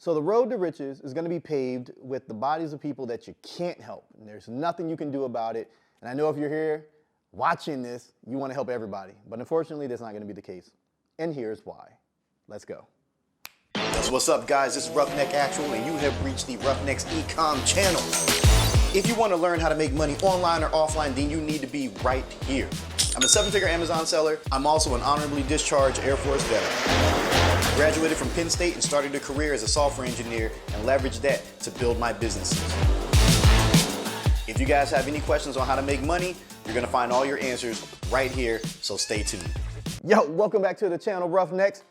So the road to riches is going to be paved with the bodies of people that you can't help. And there's nothing you can do about it. And I know if you're here watching this, you want to help everybody. But unfortunately, that's not going to be the case. And here's why. Let's go. What's up, guys? This is 𝗏𝗏𝗥𝗘𝗦, and you have reached the 𝗏𝗏𝗥𝗘𝗏 Ecom channel. If you want to learn how to make money online or offline, then you need to be right here. I'm a 7-figure Amazon seller. I'm also an honorably discharged Air Force veteran. Graduated from Penn State and started a career as a software engineer and leveraged that to build my businesses. If you guys have any questions on how to make money, you're gonna find all your answers right here, so stay tuned. Yo, welcome back to the channel, Roughnex.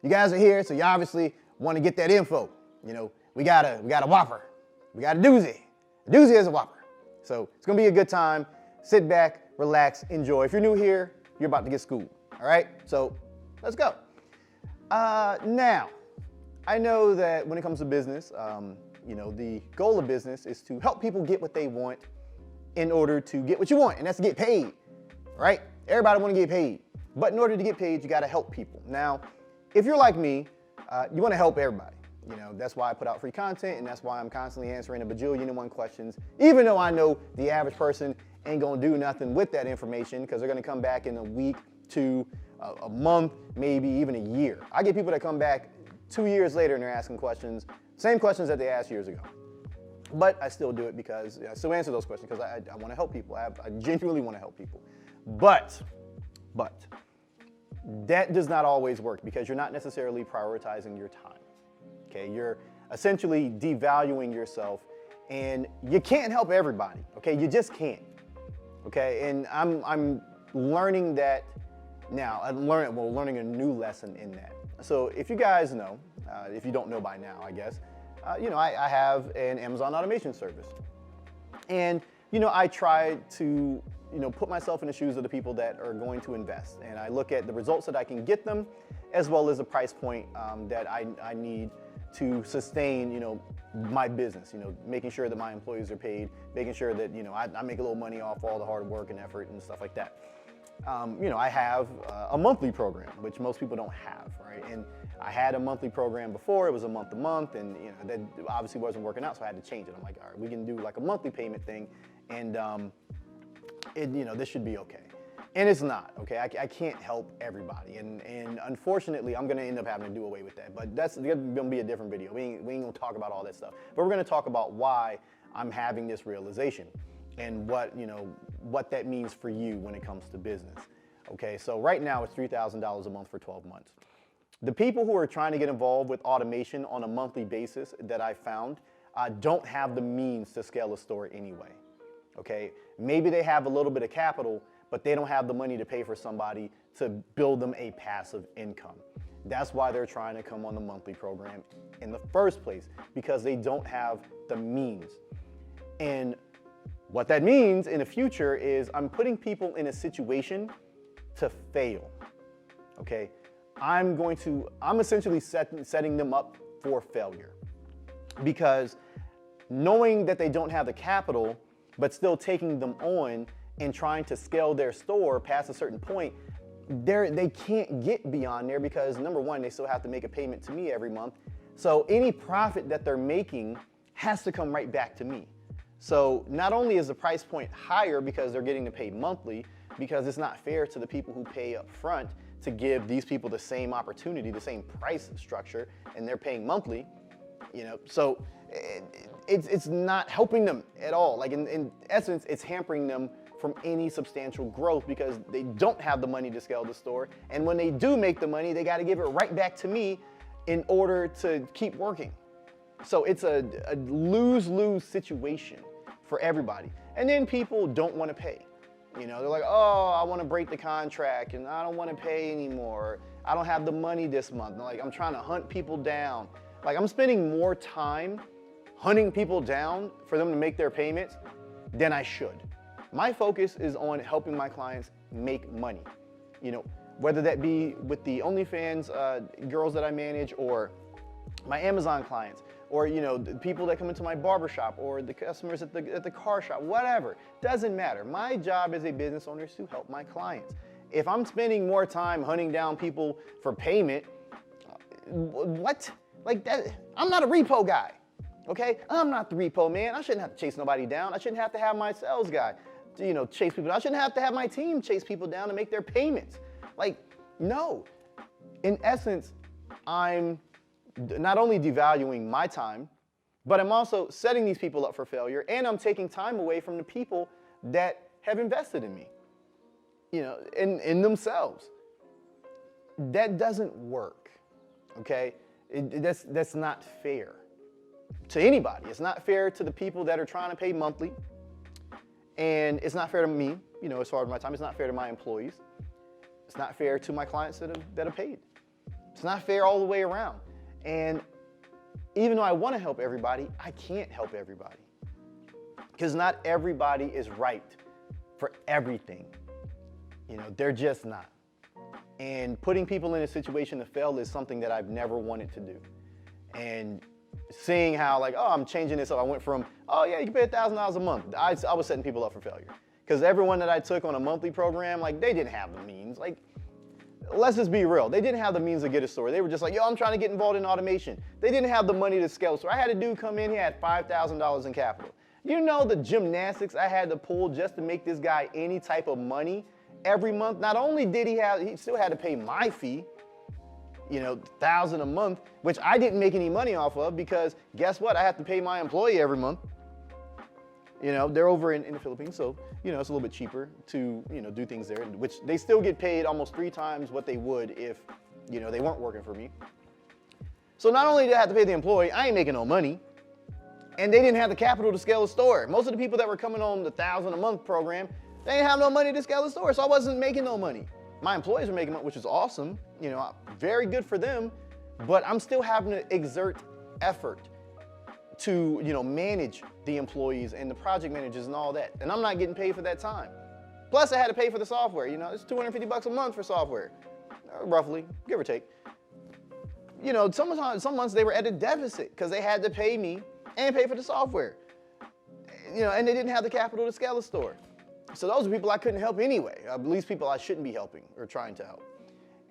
You guys are here, so you obviously want to get that info. You know, we got a Whopper, we got a doozy. A doozy is a Whopper. So it's gonna be a good time. Sit back, relax, enjoy. If you're new here, you're about to get schooled, all right? So let's go. Now, I know that when it comes to business, you know, the goal of business is to help people get what they want in order to get what you want, and that's to get paid, right? Everybody want to get paid, but in order to get paid, you got to help people. Now, if you're like me, you want to help everybody. You know, that's why I put out free content, and that's why I'm constantly answering a bajillion and one questions, even though I know the average person ain't gonna do nothing with that information because they're gonna come back in a week, to a month, maybe even a year. I get people that come back 2 years later and they're asking questions, same questions that they asked years ago. But I still do it because I still answer those questions because I want to help people. I genuinely want to help people. But that does not always work because you're not necessarily prioritizing your time. Okay, you're essentially devaluing yourself, and you can't help everybody. Okay, you just can't. Okay, and I'm learning that now. I'm learning a new lesson in that. So if you guys know, if you don't know by now, I guess, you know, I have an Amazon automation service, and you know, I try to put myself in the shoes of the people that are going to invest, and I look at the results that I can get them, as well as the price point that I need to sustain, my business, making sure that my employees are paid, making sure that, I make a little money off all the hard work and effort and stuff like that. I have a monthly program, which most people don't have, right? And I had a monthly program before, it was a month to month, and that obviously wasn't working out, so I had to change it. I'm like, all right, we can do like a monthly payment thing, and this should be okay. And it's not, okay? I can't help everybody, and unfortunately, I'm gonna end up having to do away with that, but that's gonna be a different video. We ain't gonna talk about all that stuff, but we're gonna talk about why I'm having this realization and what that means for you when it comes to business, okay? So right now, it's $3,000 a month for 12 months. The people who are trying to get involved with automation on a monthly basis that I found don't have the means to scale a store anyway, okay? Maybe they have a little bit of capital, but they don't have the money to pay for somebody to build them a passive income. That's why they're trying to come on the monthly program in the first place, because they don't have the means. And what that means in the future is I'm putting people in a situation to fail, okay? I'm essentially setting them up for failure, because knowing that they don't have the capital, but still taking them on and trying to scale their store past a certain point, they can't get beyond there because, number one, they still have to make a payment to me every month. So any profit that they're making has to come right back to me. So not only is the price point higher because they're getting to pay monthly, because it's not fair to the people who pay up front to give these people the same opportunity, the same price structure, and they're paying monthly, so it's not helping them at all. Like in essence, it's hampering them from any substantial growth because they don't have the money to scale the store. And when they do make the money, they got to give it right back to me in order to keep working. So it's a lose-lose situation for everybody. And then people don't want to pay. They're like, oh, I want to break the contract and I don't want to pay anymore. I don't have the money this month. And like, I'm trying to hunt people down. Like, I'm spending more time hunting people down for them to make their payments than I should. My focus is on helping my clients make money, whether that be with the OnlyFans girls that I manage, or my Amazon clients, or the people that come into my barbershop, or the customers at the car shop, whatever. Doesn't matter. My job as a business owner is to help my clients. If I'm spending more time hunting down people for payment, what? Like that, I'm not a repo guy, okay? I'm not the repo man. I shouldn't have to chase nobody down. I shouldn't have to have my sales guy, chase people down. I shouldn't have to have my team chase people down to make their payments. Like, no. In essence, I'm not only devaluing my time, but I'm also setting these people up for failure, and I'm taking time away from the people that have invested in me, in themselves. That doesn't work, okay? That's not fair to anybody. It's not fair to the people that are trying to pay monthly, and it's not fair to me, as far as my time. It's not fair to my employees. It's not fair to my clients that are paid. It's not fair all the way around. And even though I want to help everybody, I can't help everybody. Because not everybody is right for everything. They're just not. And putting people in a situation to fail is something that I've never wanted to do. And seeing how like, oh, I'm changing this up. I went from, oh yeah, you can pay $1,000 a month. I was setting people up for failure. Because everyone that I took on a monthly program, like they didn't have the means. Like, let's just be real. They didn't have the means to get a store. They were just like, yo, I'm trying to get involved in automation. They didn't have the money to scale. So I had a dude come in, he had $5,000 in capital. The gymnastics I had to pull just to make this guy any type of money every month. Not only did he still had to pay my fee, $1,000 a month, which I didn't make any money off of because guess what? I have to pay my employee every month. They're over in the Philippines, so, it's a little bit cheaper to, do things there, which they still get paid almost 3 times what they would if, they weren't working for me. So not only did I have to pay the employee, I ain't making no money, and they didn't have the capital to scale a store. Most of the people that were coming on the $1,000 a month program, they didn't have no money to scale a store, so I wasn't making no money. My employees were making money, which is awesome, very good for them, but I'm still having to exert effort to, manage the employees and the project managers and all that. And I'm not getting paid for that time. Plus I had to pay for the software, it's $250 a month for software, roughly, give or take. Some months they were at a deficit because they had to pay me and pay for the software. And they didn't have the capital to scale a store. So those are people I couldn't help anyway, at least people I shouldn't be helping or trying to help.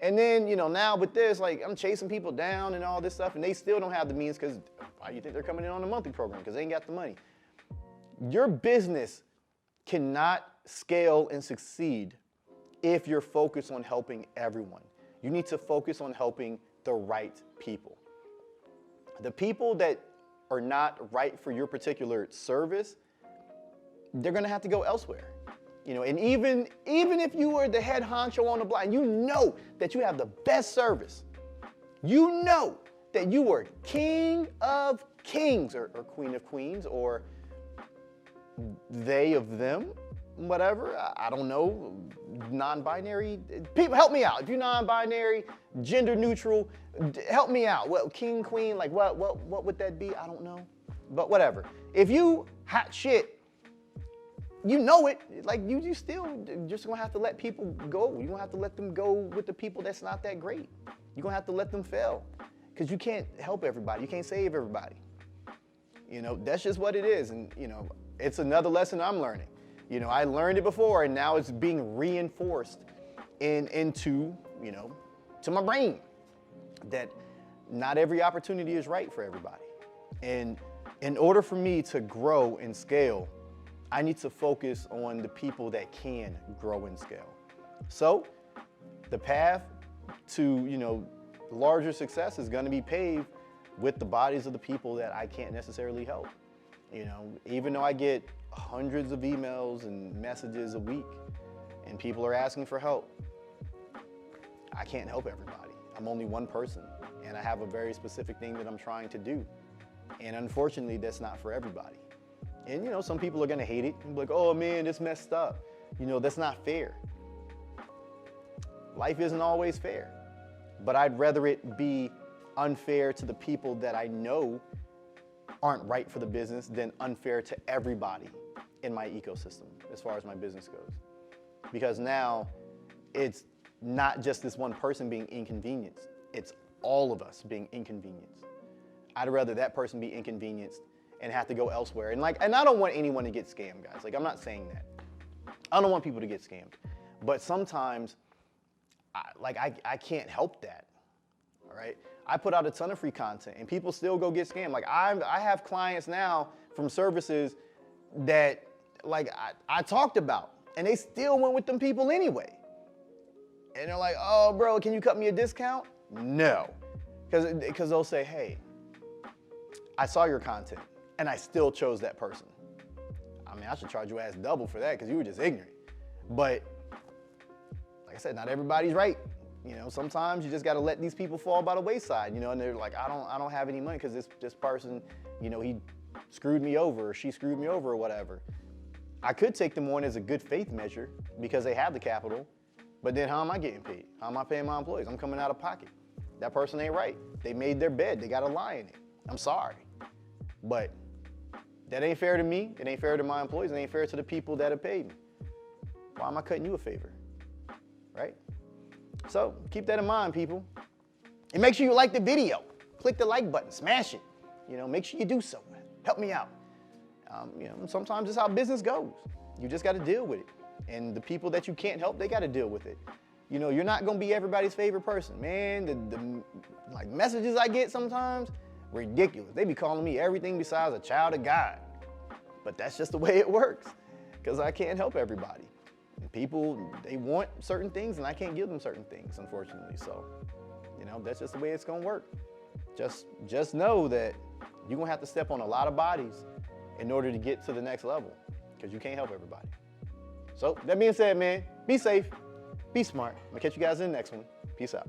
And then, now with this, like I'm chasing people down and all this stuff, and they still don't have the means because why do you think they're coming in on a monthly program? Because they ain't got the money. Your business cannot scale and succeed if you're focused on helping everyone. You need to focus on helping the right people. The people that are not right for your particular service, they're gonna have to go elsewhere. And even if you were the head honcho on the block, and you know that you have the best service, you know that you were king of kings or queen of queens or they of them, whatever, I don't know, non-binary, people help me out. If you're non-binary, gender neutral, help me out. Well, king, queen, like what would that be? I don't know, but whatever. If you hot shit, you know it, like you still just gonna have to let people go. You're gonna have to let them go with the people that's not that great. You're gonna have to let them fail because you can't help everybody. You can't save everybody. That's just what it is. And, it's another lesson I'm learning. I learned it before and now it's being reinforced into, to my brain that not every opportunity is right for everybody. And in order for me to grow and scale, I need to focus on the people that can grow and scale. So the path to, larger success is going to be paved with the bodies of the people that I can't necessarily help. Even though I get hundreds of emails and messages a week and people are asking for help, I can't help everybody. I'm only one person and I have a very specific thing that I'm trying to do. And unfortunately, that's not for everybody. And some people are gonna hate it and be like, oh man, this messed up. That's not fair. Life isn't always fair, but I'd rather it be unfair to the people that I know aren't right for the business than unfair to everybody in my ecosystem as far as my business goes. Because now it's not just this one person being inconvenienced, it's all of us being inconvenienced. I'd rather that person be inconvenienced and have to go elsewhere. And I don't want anyone to get scammed, guys. I'm not saying that. I don't want people to get scammed. But sometimes, I can't help that, all right? I put out a ton of free content and people still go get scammed. Like I have clients now from services that like I talked about and they still went with them people anyway. And they're like, oh bro, can you cut me a discount? No, because they'll say, hey, I saw your content and I still chose that person. I mean, I should charge your ass double for that because you were just ignorant. But like I said, not everybody's right. You know, sometimes you just got to let these people fall by the wayside, you know, and they're like, I don't have any money because this person, you know, he screwed me over or she screwed me over or whatever. I could take them on as a good faith measure because they have the capital, but then how am I getting paid? How am I paying my employees? I'm coming out of pocket. That person ain't right. They made their bed. They got a lie in it. I'm sorry. But that ain't fair to me. It ain't fair to my employees. It ain't fair to the people that have paid me. Why am I cutting you a favor? Right? So keep that in mind, people. And make sure you like the video. Click the like button, smash it. You know, make sure you do so. Help me out. You know, sometimes it's how business goes. You just got to deal with it. And the people that you can't help, they got to deal with it. You know, you're not going to be everybody's favorite person. Man, the like messages I get sometimes, ridiculous. They be calling me everything besides a child of God. But that's just the way it works because I can't help everybody. People, they want certain things and I can't give them certain things, unfortunately. So, you know, that's just the way it's gonna work. Just know that you're gonna have to step on a lot of bodies in order to get to the next level because you can't help everybody. So that being said, man, be safe, be smart. I'm gonna catch you guys in the next one. Peace out.